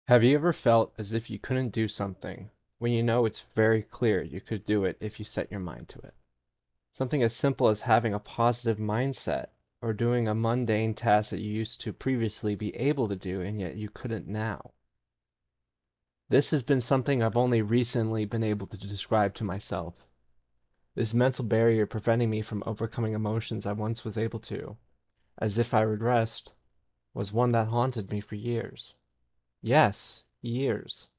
Have you ever felt as if you couldn't do something when you know it's very clear you could do it if you set your mind to it? Something as simple as having a positive mindset or doing a mundane task that you used to previously be able to do and yet you couldn't now. This has been something I've only recently been able to describe to myself. This mental barrier preventing me from overcoming emotions I once was able to, as if I would rest, was one that haunted me for years. Yes, years.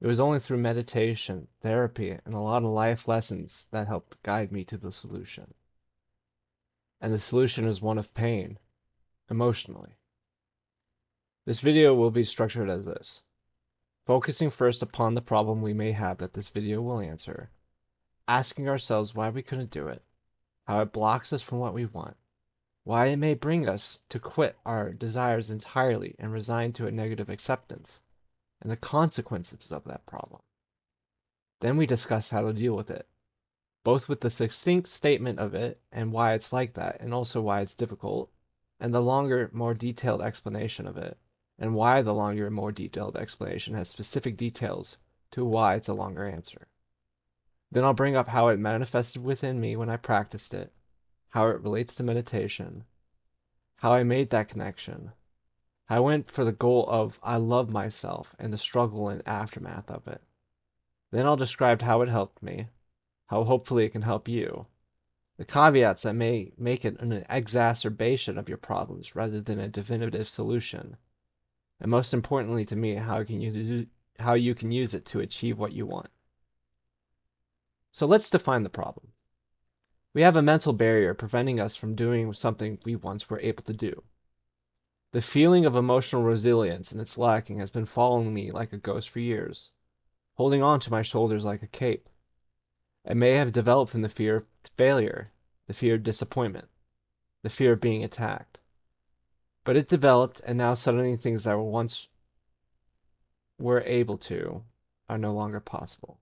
It was only through meditation, therapy, and a lot of life lessons that helped guide me to the solution. And the solution is one of pain, emotionally. This video will be structured as this, focusing first upon the problem we may have that this video will answer, asking ourselves why we couldn't do it, how it blocks us from what we want, why it may bring us to quit our desires entirely and resign to a negative acceptance, and the consequences of that problem. Then we discuss how to deal with it, both with the succinct statement of it and why it's like that, and also why it's difficult, and the longer, more detailed explanation of it, and why the longer, more detailed explanation has specific details to why it's a longer answer. Then I'll bring up how it manifested within me when I practiced it, how it relates to meditation, how I made that connection, how I went for the goal of I love myself and the struggle and aftermath of it. Then I'll describe how it helped me, how hopefully it can help you, the caveats that may make it an exacerbation of your problems rather than a definitive solution, and most importantly to me, how you can use it to achieve what you want. So let's define the problem. We have a mental barrier preventing us from doing something we once were able to do. The feeling of emotional resilience and its lacking has been following me like a ghost for years, holding on to my shoulders like a cape. It may have developed from the fear of failure, the fear of disappointment, the fear of being attacked. But it developed, and now suddenly things that were once were able to are no longer possible.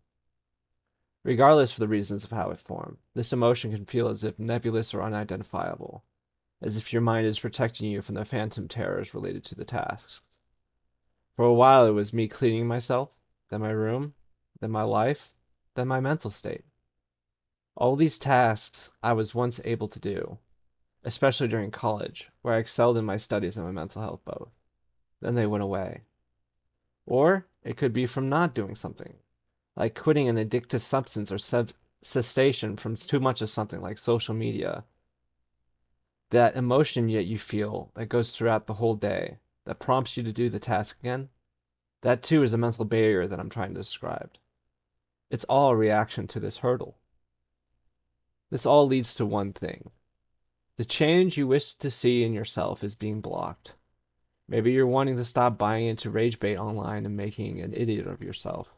Regardless of the reasons of how it formed, this emotion can feel as if nebulous or unidentifiable, as if your mind is protecting you from the phantom terrors related to the tasks. For a while it was me cleaning myself, then my room, then my life, then my mental state. All these tasks I was once able to do, especially during college, where I excelled in my studies and my mental health both. Then they went away. Or it could be from not doing something, like quitting an addictive substance or cessation from too much of something like social media. That emotion yet you feel that goes throughout the whole day, that prompts you to do the task again, that too is a mental barrier that I'm trying to describe. It's all a reaction to this hurdle. This all leads to one thing. The change you wish to see in yourself is being blocked. Maybe you're wanting to stop buying into rage bait online and making an idiot of yourself.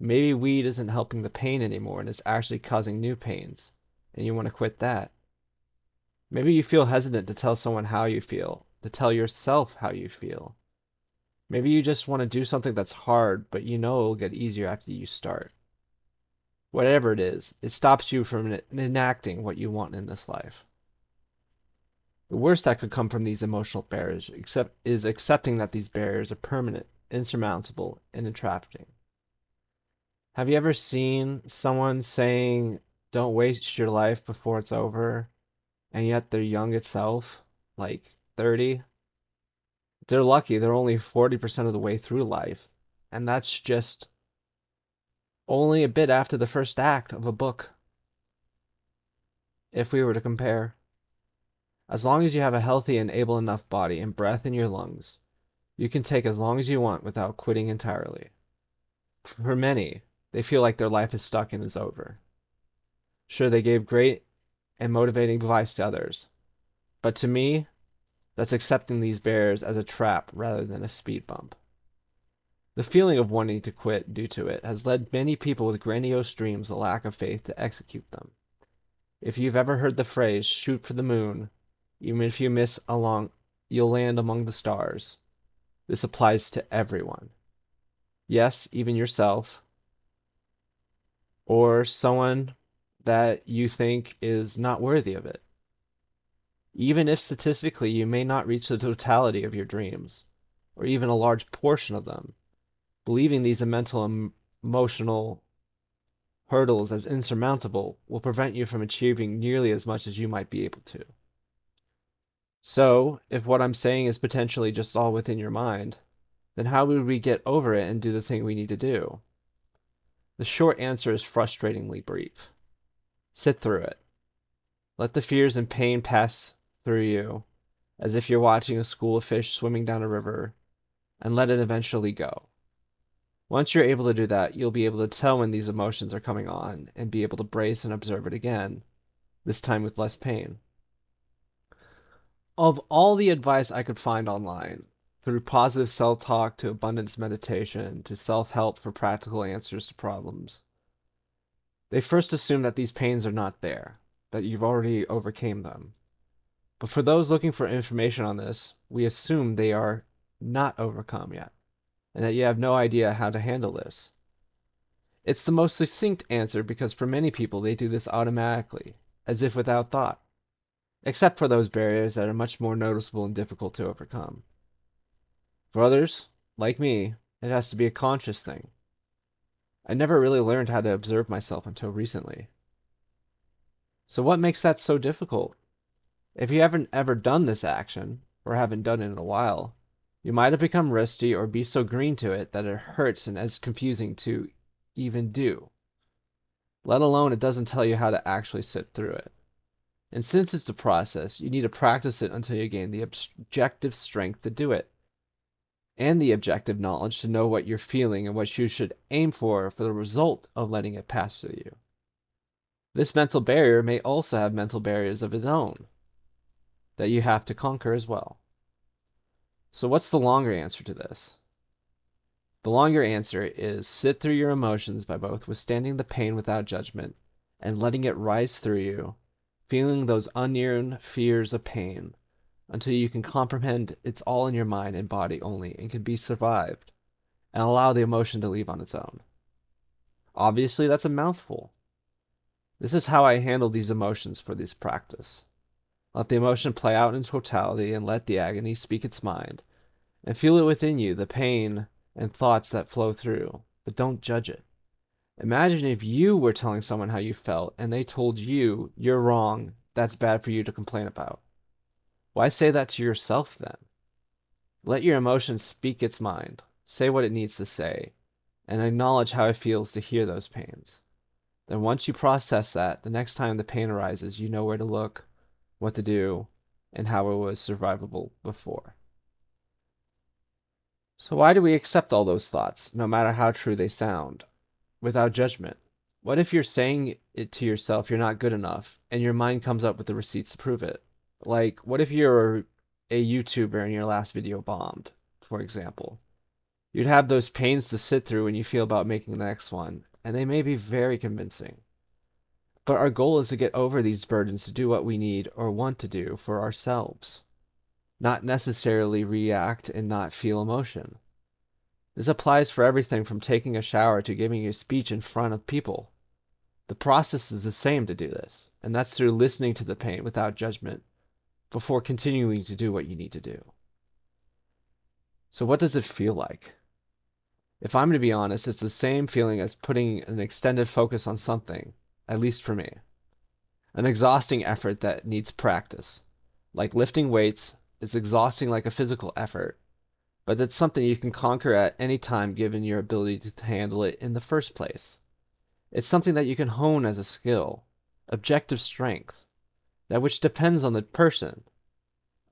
Maybe weed isn't helping the pain anymore and it's actually causing new pains, and you want to quit that. Maybe you feel hesitant to tell someone how you feel, to tell yourself how you feel. Maybe you just want to do something that's hard, but you know it'll get easier after you start. Whatever it is, it stops you from enacting what you want in this life. The worst that could come from these emotional barriers is accepting that these barriers are permanent, insurmountable, and entrapping. Have you ever seen someone saying, don't waste your life before it's over, and yet they're young itself, like 30? They're lucky they're only 40% of the way through life, and that's just only a bit after the first act of a book, if we were to compare. As long as you have a healthy and able enough body and breath in your lungs, you can take as long as you want without quitting entirely. For many, they feel like their life is stuck and is over. Sure, they gave great and motivating advice to others, but to me, that's accepting these barriers as a trap rather than a speed bump. The feeling of wanting to quit due to it has led many people with grandiose dreams a lack of faith to execute them. If you've ever heard the phrase, shoot for the moon, even if you miss along, you'll land among the stars. This applies to everyone. Yes, even yourself, or someone that you think is not worthy of it. Even if statistically you may not reach the totality of your dreams, or even a large portion of them. Believing these emotional hurdles as insurmountable will prevent you from achieving nearly as much as you might be able to. So, if what I'm saying is potentially just all within your mind, then how would we get over it and do the thing we need to do? The short answer is frustratingly brief. Sit through it. Let the fears and pain pass through you as if you're watching a school of fish swimming down a river, and let it eventually go. Once you're able to do that, you'll be able to tell when these emotions are coming on and be able to brace and observe it again, this time with less pain. Of all the advice I could find online, through positive self-talk to abundance meditation to self-help for practical answers to problems, they first assume that these pains are not there, that you've already overcame them. But for those looking for information on this, we assume they are not overcome yet, and that you have no idea how to handle this. It's the most succinct answer because for many people they do this automatically, as if without thought, except for those barriers that are much more noticeable and difficult to overcome. For others, like me, it has to be a conscious thing. I never really learned how to observe myself until recently. So what makes that so difficult? If you haven't ever done this action, or haven't done it in a while, you might have become rusty or be so green to it that it hurts and is confusing to even do. Let alone it doesn't tell you how to actually sit through it. And since it's a process, you need to practice it until you gain the objective strength to do it, and the objective knowledge to know what you're feeling and what you should aim for the result of letting it pass through you. This mental barrier may also have mental barriers of its own that you have to conquer as well. So what's the longer answer to this? The longer answer is sit through your emotions by both withstanding the pain without judgment and letting it rise through you, feeling those unearned fears of pain until you can comprehend it's all in your mind and body only and can be survived, and allow the emotion to leave on its own. Obviously, that's a mouthful. This is how I handle these emotions for this practice. Let the emotion play out in totality and let the agony speak its mind, and feel it within you, the pain and thoughts that flow through, but don't judge it. Imagine if you were telling someone how you felt and they told you you're wrong, that's bad for you to complain about. Why say that to yourself then? Let your emotion speak its mind, say what it needs to say, and acknowledge how it feels to hear those pains. Then once you process that, the next time the pain arises, you know where to look, what to do, and how it was survivable before. So why do we accept all those thoughts, no matter how true they sound, without judgment? What if you're saying it to yourself you're not good enough, and your mind comes up with the receipts to prove it? Like, what if you're a YouTuber and your last video bombed, for example? You'd have those pains to sit through when you feel about making the next one, and they may be very convincing. But our goal is to get over these burdens to do what we need or want to do for ourselves, not necessarily react and not feel emotion. This applies for everything from taking a shower to giving a speech in front of people. The process is the same to do this, and that's through listening to the pain without judgment before continuing to do what you need to do. So what does it feel like? If I'm to be honest, it's the same feeling as putting an extended focus on something, at least for me. An exhausting effort that needs practice. Like lifting weights is exhausting like a physical effort, but it's something you can conquer at any time given your ability to handle it in the first place. It's something that you can hone as a skill, objective strength, that which depends on the person,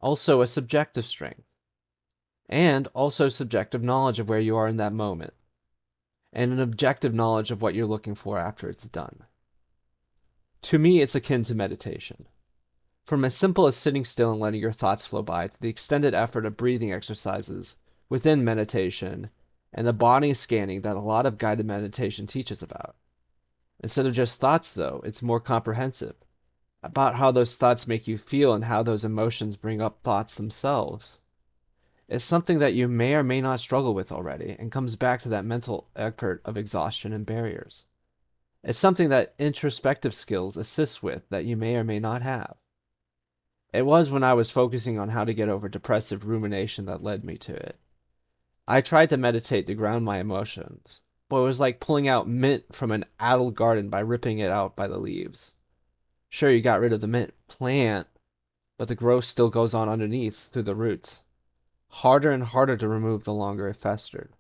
also a subjective strength, and also subjective knowledge of where you are in that moment, and an objective knowledge of what you're looking for after it's done. To me, it's akin to meditation. From as simple as sitting still and letting your thoughts flow by to the extended effort of breathing exercises within meditation and the body scanning that a lot of guided meditation teaches about. Instead of just thoughts, though, it's more comprehensive about how those thoughts make you feel and how those emotions bring up thoughts themselves. It's something that you may or may not struggle with already and comes back to that mental effort of exhaustion and barriers. It's something that introspective skills assist with that you may or may not have. It was when I was focusing on how to get over depressive rumination that led me to it. I tried to meditate to ground my emotions, but it was like pulling out mint from an addled garden by ripping it out by the leaves. Sure, you got rid of the mint plant, but the growth still goes on underneath through the roots. Harder and harder to remove the longer it festered.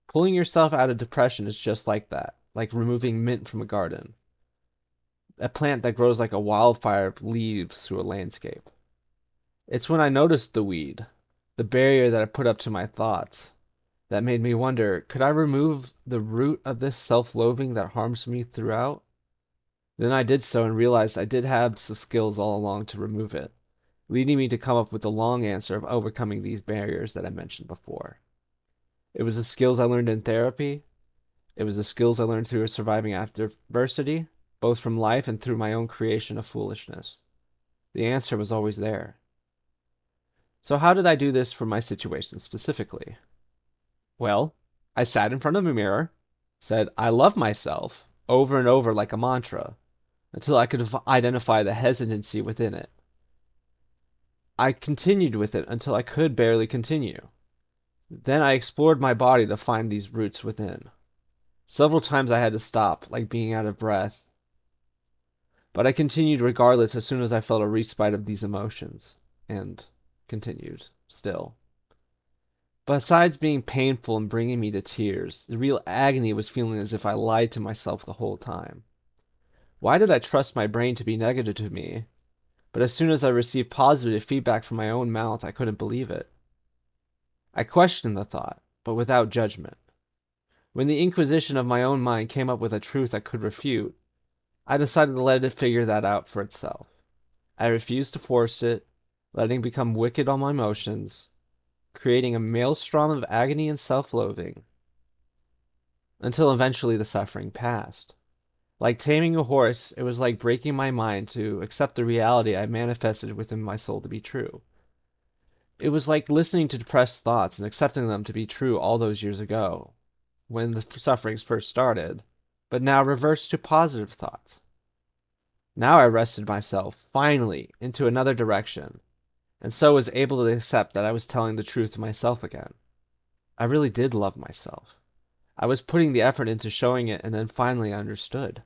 Pulling yourself out of depression is just like that, like removing mint from a garden. A plant that grows like a wildfire of leaves through a landscape. It's when I noticed the weed, the barrier that I put up to my thoughts, that made me wonder, could I remove the root of this self-loathing that harms me throughout? Then I did so and realized I did have the skills all along to remove it, leading me to come up with the long answer of overcoming these barriers that I mentioned before. It was the skills I learned in therapy. It was the skills I learned through surviving adversity, both from life and through my own creation of foolishness. The answer was always there. So how did I do this for my situation specifically? Well, I sat in front of a mirror, said, "I love myself," over and over like a mantra, until I could identify the hesitancy within it. I continued with it until I could barely continue. Then I explored my body to find these roots within. Several times I had to stop, like being out of breath, but I continued regardless as soon as I felt a respite of these emotions, and continued still. Besides being painful and bringing me to tears, the real agony was feeling as if I lied to myself the whole time. Why did I trust my brain to be negative to me? But as soon as I received positive feedback from my own mouth, I couldn't believe it. I questioned the thought, but without judgment. When the inquisition of my own mind came up with a truth I could refute, I decided to let it figure that out for itself. I refused to force it, letting it become wicked on my emotions, creating a maelstrom of agony and self-loathing, until eventually the suffering passed. Like taming a horse, it was like breaking my mind to accept the reality I manifested within my soul to be true. It was like listening to depressed thoughts and accepting them to be true all those years ago, when the sufferings first started, but now reversed to positive thoughts. Now I rested myself, finally, into another direction, and so was able to accept that I was telling the truth to myself again. I really did love myself. I was putting the effort into showing it, and then finally I understood.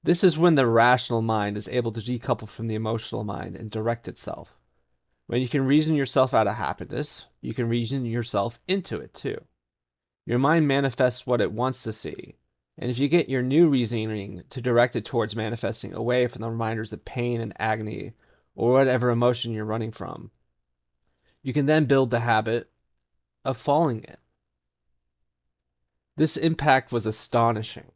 This is when the rational mind is able to decouple from the emotional mind and direct itself. When you can reason yourself out of happiness, you can reason yourself into it too. Your mind manifests what it wants to see, and if you get your new reasoning to direct it towards manifesting away from the reminders of pain and agony or whatever emotion you're running from, you can then build the habit of following it. This impact was astonishing.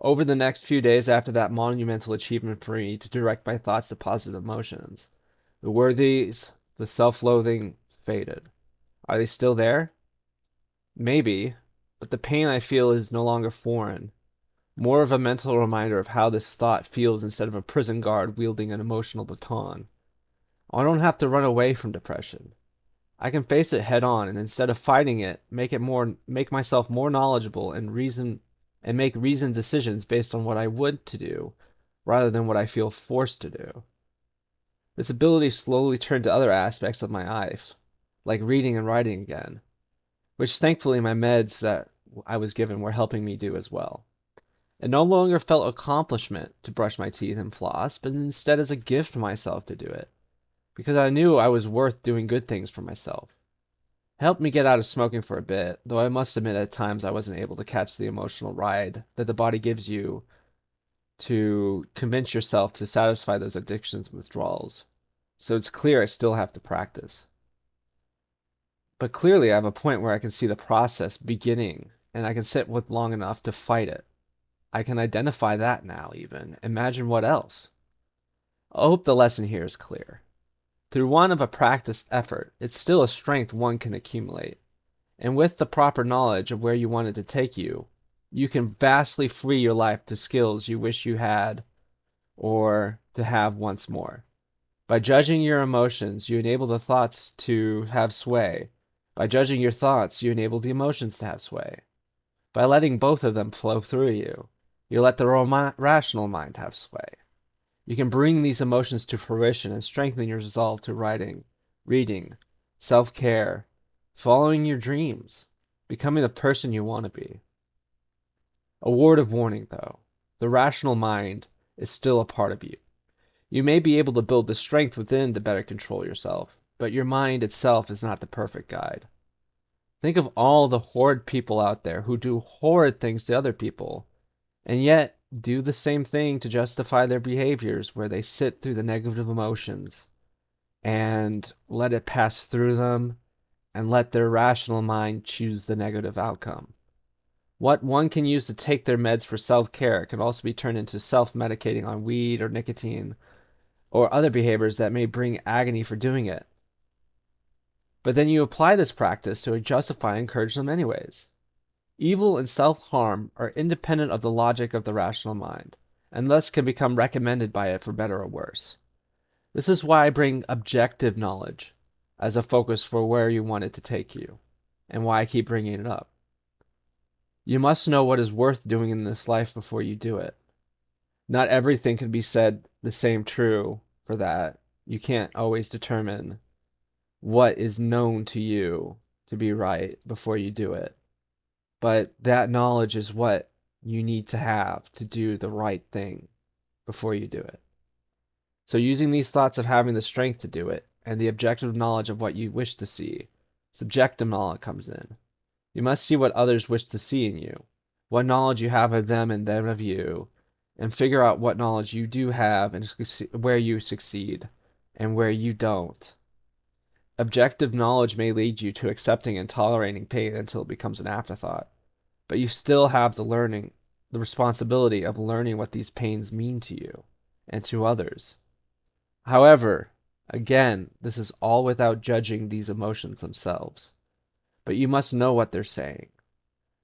Over the next few days after that monumental achievement for me to direct my thoughts to positive emotions, the worthies, the self-loathing faded. Are they still there? Maybe, but the pain I feel is no longer foreign. More of a mental reminder of how this thought feels instead of a prison guard wielding an emotional baton. I don't have to run away from depression. I can face it head on and instead of fighting it, make myself more knowledgeable and make reasoned decisions based on what I would to do rather than what I feel forced to do. This ability slowly turned to other aspects of my life, like reading and writing again, which thankfully my meds that I was given were helping me do as well. It no longer felt accomplishment to brush my teeth and floss, but instead as a gift to myself to do it, because I knew I was worth doing good things for myself. It helped me get out of smoking for a bit, though I must admit at times I wasn't able to catch the emotional ride that the body gives you to convince yourself to satisfy those addictions and withdrawals. So it's clear I still have to practice. But clearly I have a point where I can see the process beginning, and I can sit with long enough to fight it. I can identify that now, even. Imagine what else. I hope the lesson here is clear. Through one of a practiced effort, it's still a strength one can accumulate. And with the proper knowledge of where you want it to take you, you can vastly free your life to skills you wish you had or to have once more. By judging your emotions, you enable the thoughts to have sway. By judging your thoughts, you enable the emotions to have sway. By letting both of them flow through you, you let the rational mind have sway. You can bring these emotions to fruition and strengthen your resolve to writing, reading, self-care, following your dreams, becoming the person you want to be. A word of warning, though. The rational mind is still a part of you. You may be able to build the strength within to better control yourself, but your mind itself is not the perfect guide. Think of all the horrid people out there who do horrid things to other people, and yet do the same thing to justify their behaviors, where they sit through the negative emotions and let it pass through them and let their rational mind choose the negative outcome. What one can use to take their meds for self-care can also be turned into self-medicating on weed or nicotine or other behaviors that may bring agony for doing it. But then you apply this practice to justify and encourage them anyways. Evil and self-harm are independent of the logic of the rational mind, and thus can become recommended by it for better or worse. This is why I bring objective knowledge as a focus for where you want it to take you, and why I keep bringing it up. You must know what is worth doing in this life before you do it. Not everything can be said the same true for that. You can't always determine what is known to you to be right before you do it. But that knowledge is what you need to have to do the right thing before you do it. So using these thoughts of having the strength to do it, and the objective knowledge of what you wish to see, subjective knowledge comes in. You must see what others wish to see in you, what knowledge you have of them and them of you, and figure out what knowledge you do have and where you succeed and where you don't. Objective knowledge may lead you to accepting and tolerating pain until it becomes an afterthought, but you still have the responsibility of learning what these pains mean to you and to others. However, again, this is all without judging these emotions themselves, but you must know what they're saying.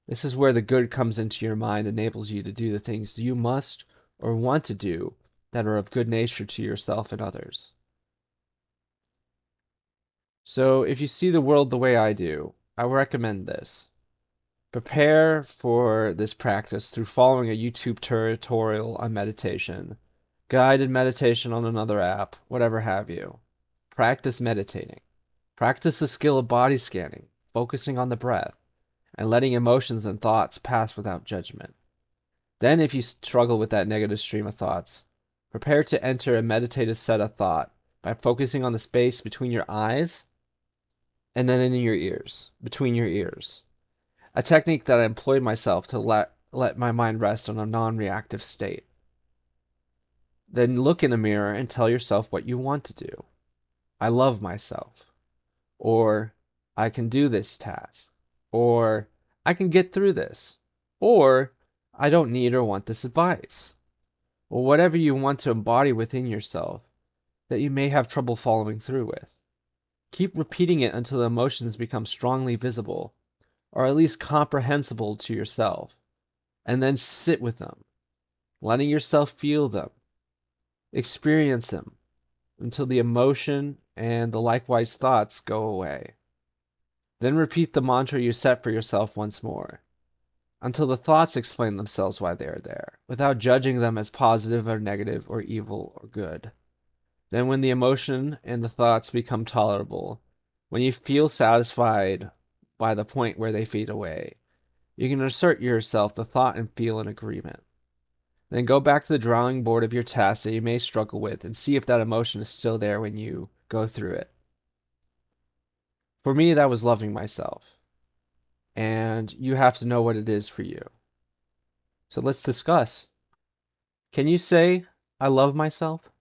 This is where the good comes into your mind, enables you to do the things you must or want to do that are of good nature to yourself and others. So if you see the world the way I do, I would recommend this. Prepare for this practice through following a YouTube tutorial on meditation, guided meditation on another app, whatever have you. Practice meditating. Practice the skill of body scanning, focusing on the breath, and letting emotions and thoughts pass without judgment. Then if you struggle with that negative stream of thoughts, prepare to enter a meditative set of thought by focusing on the space between your eyes and then in your ears, between your ears. A technique that I employed myself to let my mind rest on a non-reactive state. Then look in a mirror and tell yourself what you want to do. I love myself. Or I can do this task. Or I can get through this. Or I don't need or want this advice. Or whatever you want to embody within yourself that you may have trouble following through with. Keep repeating it until the emotions become strongly visible, or at least comprehensible to yourself, and then sit with them, letting yourself feel them, experience them, until the emotion and the likewise thoughts go away. Then repeat the mantra you set for yourself once more, until the thoughts explain themselves why they are there, without judging them as positive or negative or evil or good. Then when the emotion and the thoughts become tolerable, when you feel satisfied by the point where they fade away, you can assert yourself the thought and feel in agreement. Then go back to the drawing board of your task that you may struggle with and see if that emotion is still there when you go through it. For me, that was loving myself. And you have to know what it is for you. So let's discuss. Can you say, I love myself?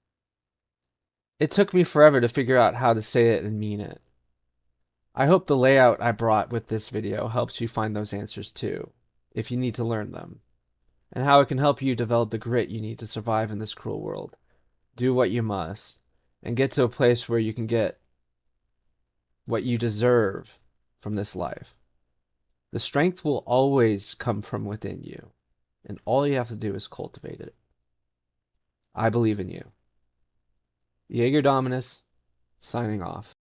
It took me forever to figure out how to say it and mean it. I hope the layout I brought with this video helps you find those answers too, if you need to learn them, and how it can help you develop the grit you need to survive in this cruel world. Do what you must, and get to a place where you can get what you deserve from this life. The strength will always come from within you, and all you have to do is cultivate it. I believe in you. Jaeger Dominus, signing off.